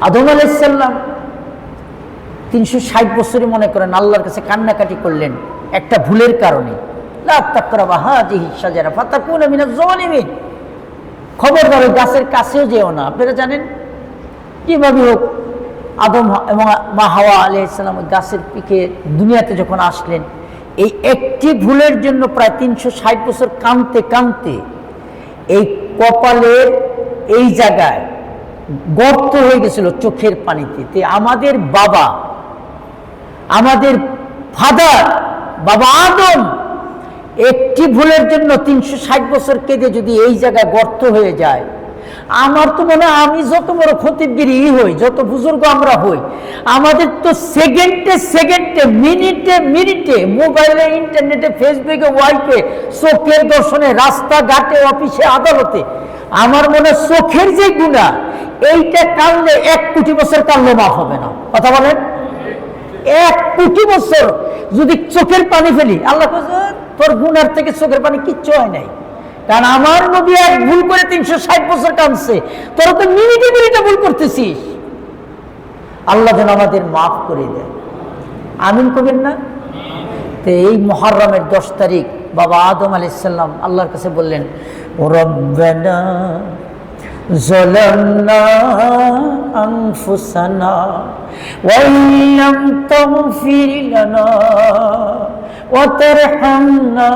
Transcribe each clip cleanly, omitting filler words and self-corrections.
আদম আলাইহিস সালাম 360 বছরই মনে করেন আল্লাহর কাছে কান্নাকাটি করলেন একটা ভুলের কারণে, লা তাকরাবা হাযিহি শাজারা ফাতাকুনা মিনাজ জালিমিন। খবরদার ওই গাছের কাছেও যেও না। আপনারা জানেন কিভাবে হোক আদম এবং মা হাওয়া আলাইহিস সালাম ওই গাছের পিকে দুনিয়াতে যখন আসলেন, এই একটি ভুলের জন্য প্রায় 360 বছর কাঁদতে কাঁদতে এই কপালের এই জায়গায় গর্ত হয়ে গেছিল চোখের পানিতে। আমাদের বাবা, আমাদের ফাদার, বাবা আদম একটি ভুলের জন্য 360 বছর কেঁদে যদি এই জায়গায় গর্ত হয়ে যায়, আমার তো মনে হয় আমি যত বড় খতিবগিরি হই, যত বুজুর্গ আমরা হই, আমাদের তো সেকেন্ডে সেকেন্ডে, মিনিটে মিনিটে, মোবাইলে, ইন্টারনেটে, ফেসবুকে, ওয়াইফে, চোখের দর্শনে, রাস্তাঘাটে, অফিসে, আদালতে, আমার মনে হয় চোখের যে গুনাহ, এইটা কাঁদলে 1 কোটি বছর কাঁদলে মাফ হবে না। কথা বলেন? 1 কোটি বছর যদি চোখের পানি ফেলি, আল্লাহ তোর গুনার থেকে চোখের পানি কিচ্ছু হয় নাই, কারণ আমার নবী এক ভুল করে 360 বছর কাঁদছে, তোরা তো মিনিটে মিনিটে ভুল করতেছিস। আল্লাহ যেন আমাদের মাফ করে দেয়, আমিন করবেন না? তো এই মুহররমের 10 তারিখ বাবা আদম আলাইহিস সালাম আল্লাহর কাছে বললেন, রব্বানা যালামনা আনফুসানা ওয়া ইল্লাম তাগফির লানা ওয়া তারহামনা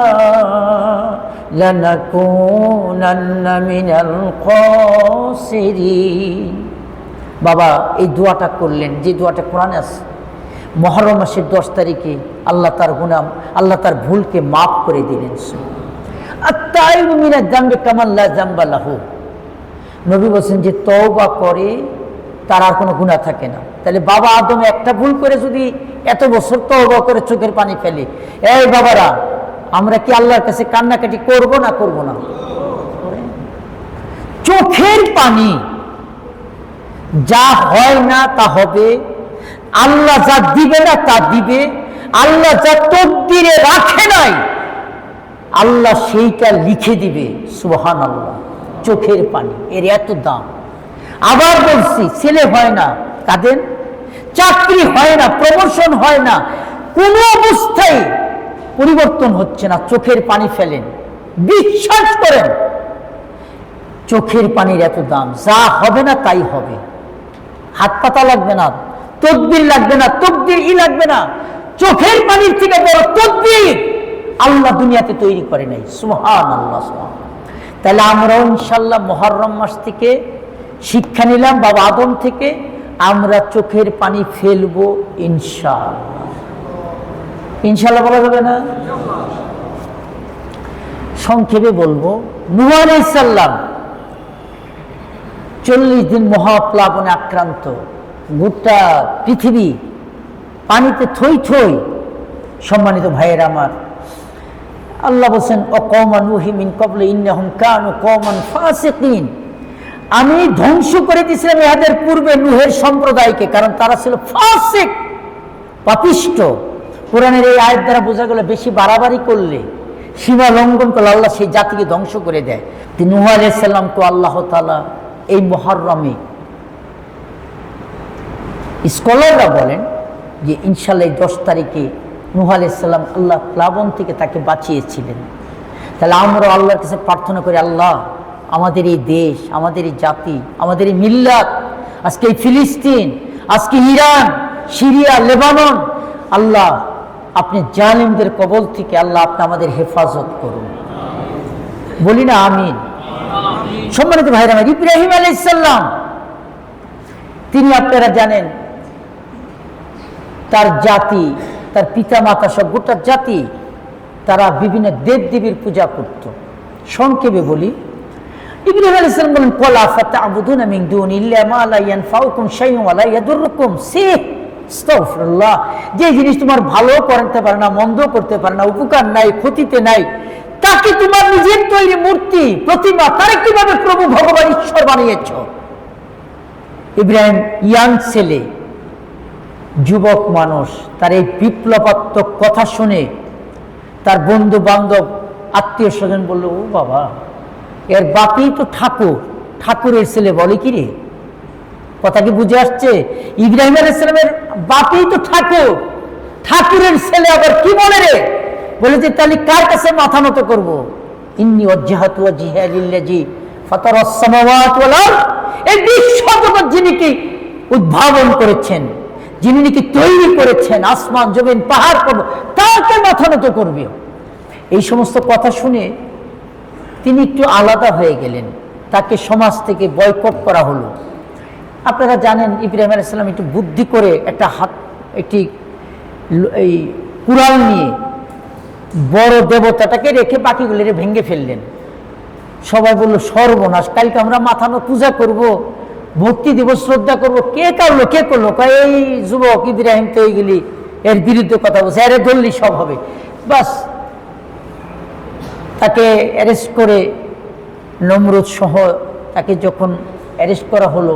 লানাকুনান্না মিনাল খাসিরিন। বাবা এই দোয়াটা করলেন, যে দোয়াটা কোরআনে আছে। মুহররম মাসের 10 তারিখে আল্লাহ তার গুনাহ, আল্লাহ তার ভুলকে মাফ করে দিলেন। আত-তাইবু মিনাজ যামবি কামান লা যামবা লাহু। নবী বলেন যে তওবা করে তার আর কোনো গুনাহ থাকে না। তাহলে বাবা আদম একটা ভুল করে যদি এত বছর তওবা করে চোখের পানি ফেলে, এই বাবারা আমরা কি আল্লাহর কাছে কান্নাকাটি করব না করব না? চোখের পানি যা হয় না তা হবে, আল্লাহ যা দিবে না তা দিবে, আল্লাহ যা তকদিরে রাখে নাই আল্লাহ সেইটা লিখে দিবে। সুবহানাল্লাহ। চোখের পানি এর এত দাম। আবার বলছি, ছেলে হয় না কাঁদেন, চাকরি হয় না, প্রমোশন হয় না, কোনো অবস্থায় পরিবর্তন হচ্ছে না, চোখের পানি ফেলেন, বিশ্বাস করেন চোখের পানির এত দাম। যা হবে না তাই হবে, হাত পাতা লাগবে না, তদবির লাগবে না, তকদির লাগবে না, চোখের পানির থেকে বড় তদবির আল্লাহ দুনিয়াতে তৈরি করে নাই। সুবহানাল্লাহ, সুবহানাল্লাহ। তাহলে আমরাও ইনশাআল্লাহ মুহররম মাস থেকে শিক্ষা নিলাম বাবা আদম থেকে, আমরা চোখের পানি ফেলবো ইনশাআল্লাহ। ইনশাআল্লাহ বলা যাবে না? সংক্ষেপে বলবো, নূহ আলাইহিস সালাম 40 দিন মহাপ্লাবনে আক্রান্ত, গোটা পৃথিবী পানিতে থই থই। সম্মানিত ভাইয়েরা আমার, আল্লাহ বলছেন অকওমা নূহি মিন ক্বাবলি ইন্নাহুম কানু কওমান ফাসিকিন। আমি ধ্বংস করে দিয়েছিলাম এদের পূর্বে নূহের সম্প্রদায়কে, কারণ তারা ছিল ফাসিক, পাপিষ্ঠ। কোরআনের এই আয়াত দ্বারা বোঝা গেল বেশি বাড়াবাড়ি করলে, সীমা লঙ্ঘন করলে আল্লাহ সেই জাতিকে ধ্বংস করে দেয়। নূহ আলাইহিস সালামকে আল্লাহ তাআলা এই মুহররমে, স্কলাররা বলেন যে ইনশাআল্লাহ 10 তারিখে নূহ আলাইহিস সালাম আল্লাহ প্লাবন থেকে তাকে বাঁচিয়েছিলেন। তাহলে আমরা আল্লাহর কাছে প্রার্থনা করি, আল্লাহ আমাদের এই দেশ, আমাদের এই জাতি, আমাদের এই মিল্লাত, আজকে এই ফিলিস্তিন, আজকে ইরান, সিরিয়া, লেবানন, আল্লাহ আপনি জালিমদের কবল থেকে আল্লাহ আপনি আমাদের হেফাজত করুন। বলি না আমিন? সম্মানিত ভাইরা আমার, ইব্রাহিম আলাইহিস সালাম তিনি আপনারা জানেন তার জাতি, তার পিতা মাতা সব গোটা জাতি তারা বিভিন্ন দেবদেবীর পূজা করত। সংক্ষেপে বলি, ইব্রাহিম আলাইহিস সালাম বলেন ক্বালা ফাতা'বুদুনা মিন দুনিল্লাহি মা লা ইয়ানফাউকুম শাইউন ওয়া লা ইয়াদুররুকুম। আস্তাগফিরুল্লাহ। যে জিনিস তোমার ভালো করতে পারে না, মন্দ করতে পারে না, উপকার নাই, ক্ষতিতে নাই, তাকে তোমার নিজের তৈরি মূর্তি, প্রতিমা, তারে কিভাবে প্রভু ভগবান ঈশ্বর বানিয়েছ? ইব্রাহিম ইয়াং ছেলে, যুবক মানুষ, তার এই বিপ্লবাত্মক কথা শুনে তার বন্ধু বান্ধব, আত্মীয় স্বজন বলল, ও বাবা, এর বাপই তো ঠাকুর, ঠাকুরের ছেলে বলে কি রে? কথা কি বুঝে আসছে? ইব্রাহিম আলাইহিস সালামের বাপই তো ঠাকুর, ঠাকুরের ছেলে আবার কি বলে রে, বলে যে তাহলে কার কাছে মাথা নত করব? ইন্নী ওয়াজ্জাহাতু ওয়াজহিয়া লিল্লাযী ফাতারাস সামাওয়াতি ওয়াল আরদ, এই বিশ্ব জগৎ যিনি কি উদ্ভাবন করেছেন, যিনি নাকি তৈরি করেছেন আসমান জমিন পাহাড় পর্বত, তাকে মাথা নত করবে। এই সমস্ত কথা শুনে তিনি একটু আলাদা হয়ে গেলেন, তাকে সমাজ থেকে বয়কট করা হলো। আপনারা জানেন ইব্রাহিম আলাইহিস সালাম একটু বুদ্ধি করে একটি এই কুড়াল নিয়ে বড় দেবতাটাকে রেখে বাকিগুলো ভেঙে ফেললেন। সবাই বললো সর্বনাশ, কালকে আমরা মাথা নত পূজা করব, ভক্তি দিব, শ্রদ্ধা করব, কে করলো? এই যুবক ইব্রাহিম তো এইগুলি এর বিরুদ্ধে কথা বলছে, এর ধরলি সব হবে। বাস তাকে অ্যারেস্ট করে নমরুদ সহ তাকে যখন অ্যারেস্ট করা হলো,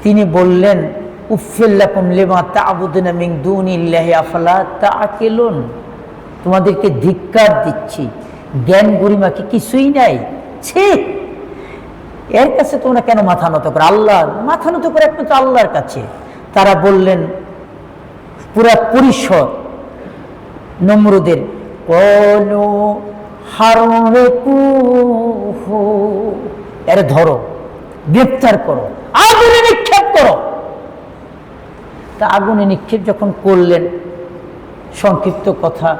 তিনি বললেন উফফিল লাকুম লিমা তা'বুদুনা মিন দুনিল্লাহি আফালা তা'কিলুন, তোমাদেরকে ধিক্কার দিচ্ছি, জ্ঞান গরিমা কি কিছুই নাই? ছি, এর কাছে তোমরা কেন মাথা নত করো? আল্লাহ মাথা নত করে একমাত্র আল্লাহর কাছে। তারা বললেন পুরা পরিসর নমরুদের, কলু হাররিকুহু, এর ধরো, গ্রেফতার করো, আগুনে নিক্ষেপ করো। তা আগুনে নিক্ষেপ যখন করলেন, সংক্ষিপ্ত কথা,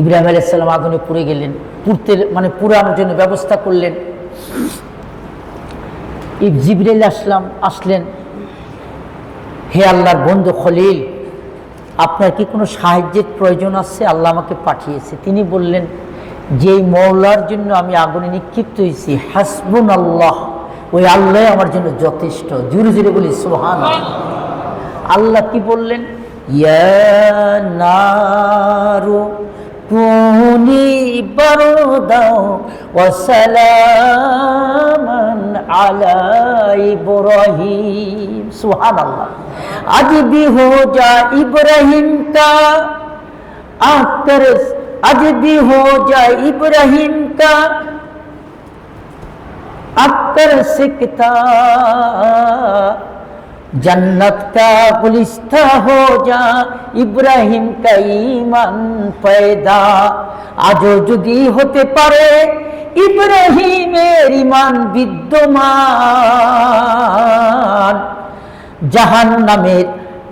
ইব্রাহিম আলাইহিস সালাম আগুনে পুড়ে গেলেন, পুরানোর জন্য ব্যবস্থা করলেন। জিবরাইল আসলেন, হে আল্লাহর বন্ধু খলিল, আপনার কি কোনো সাহায্যের প্রয়োজন আছে? আল্লাহ আমাকে পাঠিয়েছে। তিনি বললেন, যেই মওলার জন্য আমি আগুনে নিক্ষিপ্ত হয়েছি, হাসবুনাল্লাহ, ওই আল্লাহ আমার জন্য যথেষ্ট। জোরে জোরে বলি সুবহানাল্লাহ। আল্লাহ কি বললেন? ইয়া নারু কুনি বারদাও ওয়া সালামান আলা ইব্রাহিম। সুবহানাল্লাহ। আজ भी हो जा इब्राहिम का आकर, आज भी हो जा इब्राहिम का आकर सिकता, जन्नत का गुलिस्ता हो जा इब्राहिम का ईमान पैदा। आजो যদি হতে পারে ইব্রাহিমের ঈমান বিদ্যমান, জাহান্নামের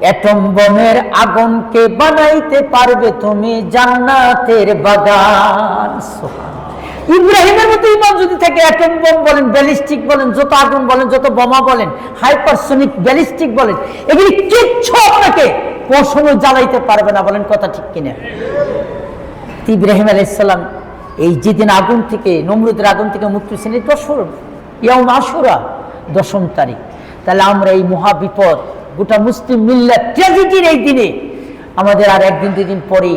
অ্যাটম বোমের আগুনকে বানাইতে পারবে তুমি জান্নাতের বাগান। ইব্রাহিমের মতো ঈমান যদি থাকে, অ্যাটম বোম বলেন, ব্যালিস্টিক বলেন, যত আগুন বলেন, যত বোমা বলেন, হাইপারসনিক ব্যালিস্টিক বলেন, এগুলি কিচ্ছু আপনাকে কোন সময় জ্বালাইতে পারবে না। বলেন কথা ঠিক কিনা? ইব্রাহিম আলাইহিস সালাম এই যেদিন আগুন থেকে, নমরুদের আগুন থেকে মুক্তি পেয়েছেন, ইয়াউম আশুরা, 10ম তারিখ। তাহলে আমরা এই মহাবিপদ, গোটা মুসলিম মিল্লাত ট্র্যাজেডির এই দিনে আমাদের আর একদিন দুদিন পরে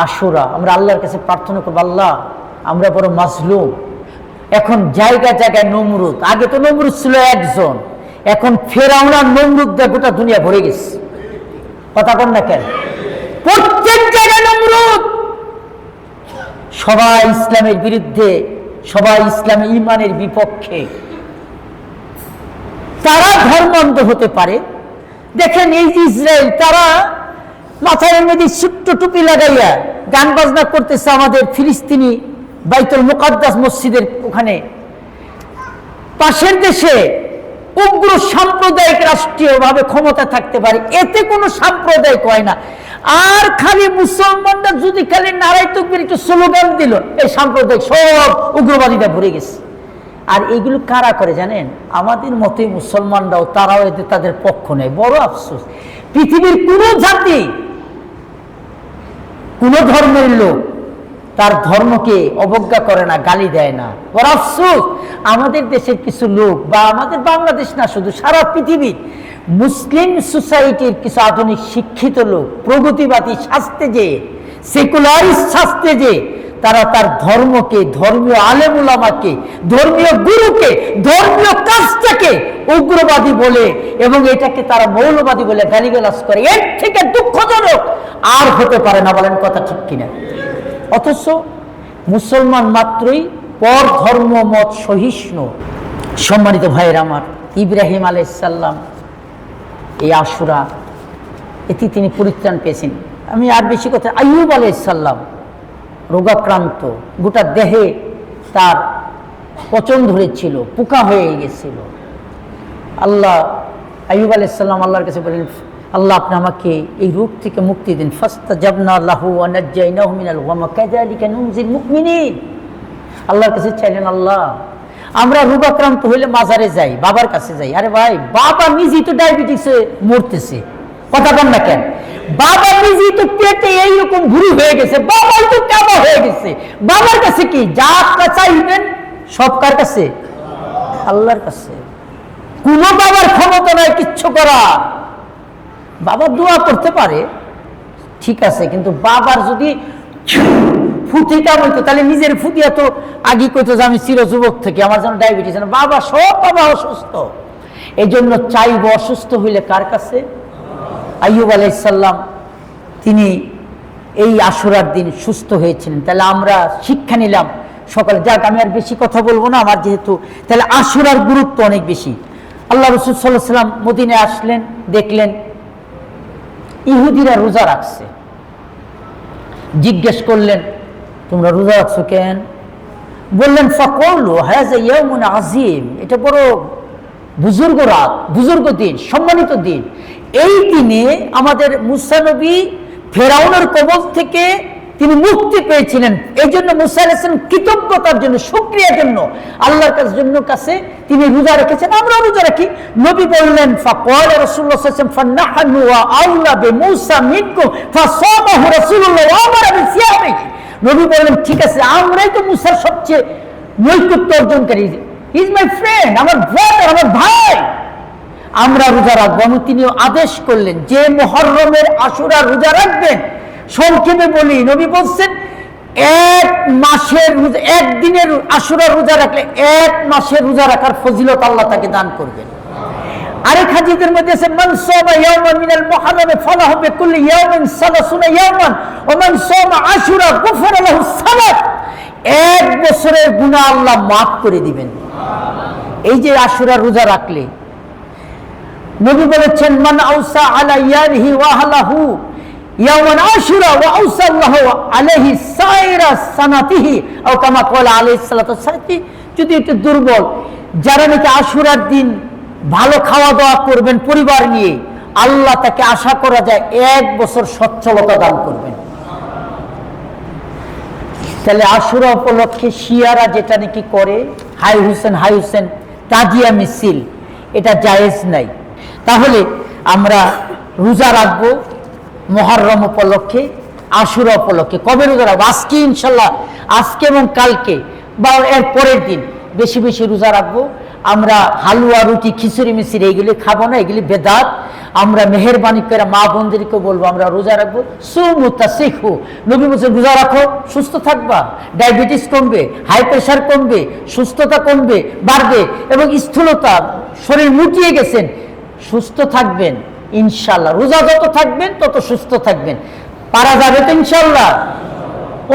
আশুরা, আমরা আল্লাহর কাছে প্রার্থনা করবো, আল্লাহ আমরা বড় মাজলুম। এখন জায়গায় জায়গায় নমরুদ, আগে তো নমরুদ ছিল একজন, এখন ফেরাউন আর নমরুদরা গোটা দুনিয়া ভরে গেছে। কথা বল না কেন? প্রত্যেক জায়গায় নমরুদ। সবাই ইসলামের বিরুদ্ধে, সবাই ইসলামী ঈমানের বিপক্ষে। তারা ধর্মান্ধ হতে পারে। দেখেন এই যে ইসরায়েল, তারা মাথার মধ্যে ছোট্ট টুপি লাগাইয়া গান বাজনা করতেছে আমাদের ফিলিস্তিনি বাইতুল মুকাদ্দাস মসজিদের ওখানে। পাশের দেশে উগ্র সাম্প্রদায়িক রাষ্ট্রীয়ভাবে ক্ষমতা থাকতে পারে, এতে কোনো সাম্প্রদায়িক হয় না। আর খালি মুসলমানরা যদি খালি নারাই তাকবীর একটু স্লোগান দিল, এই সাম্প্রদায়িক সব উগ্রবাদীরা ভরে গেছে। আর এইগুলো কারা করে জানেন? আমাদের মতোই মুসলমানরাও, তারাও এতে তাদের পক্ষ নেয়। বড় আফসোস, পৃথিবীর কোন জাতি, কোন ধর্মের লোক তার ধর্মকে অবজ্ঞা করে না, গালি দেয় না। বড় আফসোস, আমাদের দেশের কিছু লোক, বা আমাদের বাংলাদেশ না শুধু, সারা পৃথিবীর মুসলিম সোসাইটির কিছু আধুনিক শিক্ষিত লোক প্রগতিবাদী সাজতে যে, সেকুলারিস্ট সাজতে যে, তারা তার ধর্মকে, ধর্মীয় আলেম উলামাকে, ধর্মীয় গুরুকে, ধর্মীয় কাজটাকে উগ্রবাদী বলে এবং এটাকে তারা মৌলবাদী বলে গালিগালাজ করে। এর থেকে দুঃখজনক আর হতে পারে না। বলেন কথা ঠিক কিনা? অথচ মুসলমান মাত্রই পর ধর্ম মত সহিষ্ণু। সম্মানিত ভাইয়ের আমার, ইব্রাহিম আলাইহিস সালাম এই আশুরা এতে তিনি পরিত্রাণ পেয়েছেন। আমি আর বেশি কথা, আইয়ুব আলাইহিস সালাম রোগাক্রান্ত, গোটা দেহে তার পচন ধরেছিল, পোকা হয়ে গেছিল। আল্লাহ আইয়ুব আলাইহিস সালাম আল্লাহর কাছে বলেন, আল্লাহ আপনি আমাকে এই রোগ থেকে মুক্তি দিন। ফাস্তাজাবনা লাহু ওয়া নাজ্জাইনাহু মিনাল গাম কাযালিকা নুনজিল মুমিনিন। আল্লাহর কাছে চাইলেন, আল্লাহ আমরা রোগাক্রান্ত হইলে মাজারে যাই, বাবার কাছে যাই। আরে ভাই, বাবা নিজেই তো ডায়াবেটিসে মরতেছে, কথা বল না কেন? বাবা নিজেই তো পেটে এইরকম ভুঁড়ি হয়ে গেছে, বাবাই তো কাবা হয়ে গেছে। বাবার কাছে কি যা চাইবেন সব কার কাছে? আল্লাহর কাছে। কোন বাবার ক্ষমতা নাই কিচ্ছু করা। বাবা দোয়া করতে পারে, ঠিক আছে, কিন্তু বাবার যদি ফুটিটা হইতো তাহলে নিজের ফুটিয়া তো আগে কইতো যে আমি চির যুবক থেকে আমার যেন ডায়াবেটিস না। বাবা সব বাবা অসুস্থ, এই জন্য চাইব অসুস্থ হইলে কার কাছে? আইয়ুব আলাইহিস সালাম তিনি এই আশুরার দিন সুস্থ হয়েছিলেন। তাহলে আমরা শিক্ষা নিলাম সকালে। যাক, আমি আর বেশি কথা বলবো না, আমার যেহেতু তাহলে আশুরার গুরুত্ব অনেক বেশি। আল্লাহ রাসূল সাল্লাল্লাহু আলাইহি ওয়াসাল্লাম মদিনায় আসলেন, দেখলেন ইহুদিরা রোজা রাখছে। জিজ্ঞেস করলেন, তোমরা রোজা রাখছো কেন? বললেন, ফাকালু হাযা ইয়াউমুন আযীম, এটা বড় বুজুর্গ রাত, বুজুর্গ দিন, সম্মানিত দিন। এই দিনে আমাদের মুসা নবী ফেরাউনের কবল থেকে তিনি মুক্তি পেয়েছিলেন। এই জন্য মুসা আলাইহিস সালাম কৃতজ্ঞতার জন্য, শুকরিয়ার জন্য আল্লাহর কাছে তিনি রোজা রেখেছেন, আমরা রোজা রাখি। নবী বললেন, ফাকালা রাসূলুল্লাহ সাল্লাল্লাহু আলাইহি ওয়াসাল্লাম ফানাহনু ওয়া আউলা বিমূসা মিনকুম ফাসামাহু রাসূলুল্লাহ ওয়া আমারা বিসিয়ামিহি। নবী বললেন, ঠিক আছে, আমরাই তো মুসার সবচেয়ে নৈকট্য অর্জনকারী। হি ইজ মাই ফ্রেন্ড, আমার ব্রাদার, আমার ভাই, আমরা রোজা রাখবো। এবং তিনি আদেশ করলেন যে মুহররমের আশুরা রোজা রাখবেন। সংক্ষেপে বলি, নবী বলছেন এক মাসের একদিনের আশুরা রোজা রাখলে এক মাসের রোজা রাখার ফজিলত আল্লাহ তাকে দান করবেন। আরেক হাদিসের মধ্যে আছে, মান সামা ইয়াওমান মিনাল মুহররম ফালাহু বিকুল্লি ইয়াওমিন সালাসুনা ইয়াওমান ওয়া মান সামা আশুরা গুফিরা লাহু সানাত। এক বছরের গুনাহ আল্লাহ মাফ করে দিবেন এই যে আশুরা রোজা রাখলে। নবী বলেছেন, মান আউসা আলা ইয়ারিহি ওয়া আহলাহু ইয়াওমান আশুরা ওয়া আউসা আল্লাহু আলাইহি সাইরা সানাতিহি আও কামা ক্বালা আলাইহিস সালাতু ওয়াসসালাম। যদি একটু দুর্বল, যারা নাকি আশুরার দিন ভালো খাওয়া দাওয়া করবেন পরিবার নিয়ে, আল্লাহ তাকে আশা করা যায় এক বছর সচ্ছলতা দান করবেন। তাহলে আশুরা উপলক্ষে শিয়ারা যেটা নাকি করে, হাই হুসেন তাজিয়া মিছিল, এটা জায়েজ নাই। তাহলে আমরা রোজা রাখবো মুহররম উপলক্ষে, আশুরা উপলক্ষে। কবে রোজা রাখবো? আজকে ইনশাল্লাহ, আজকে এবং কালকে বা এর পরের দিন বেশি বেশি রোজা রাখবো। আমরা হালুয়া, রুটি, খিচুড়ি মিচিড়ি এগুলি খাবো না, এগুলি বেদাত। আমরা মেহেরবানি করে মা বোনদেরকে বলবো আমরা রোজা রাখবো। সুমু তাসিহু, নবী বলেছেন রোজা রাখো, সুস্থ থাকবা, ডায়াবেটিস কমবে, হাই প্রেশার কমবে, সুস্থতা কমবে, বাড়বে, এবং স্থূলতা, শরীর মুটিয়ে গেছেন, সুস্থ থাকবেন ইনশাল্লাহ। রোজা যত থাকবেন তত সুস্থ থাকবেন। পারা যাবে তো ইনশাল্লাহ?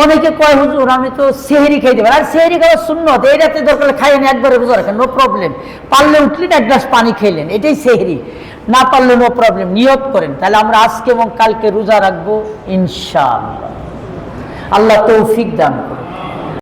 অনেকে কয়, হুজুর আমি তো সেহরি খাই দেবেন। আর সেহরি খাওয়ার সুন্নত, এই রাতে দরকার খাইয়েন, একবারে রোজা রাখেন, নো প্রবলেম। পারলে উঠলেন, এক গ্লাস পানি খেলেন, এটাই সেহরি। না পারলে নো প্রবলেম, নিয়ত করেন। তাহলে আমরা আজকে এবং কালকে রোজা রাখবো ইনশাআল্লাহ। আল্লাহ তৌফিক দান করুন।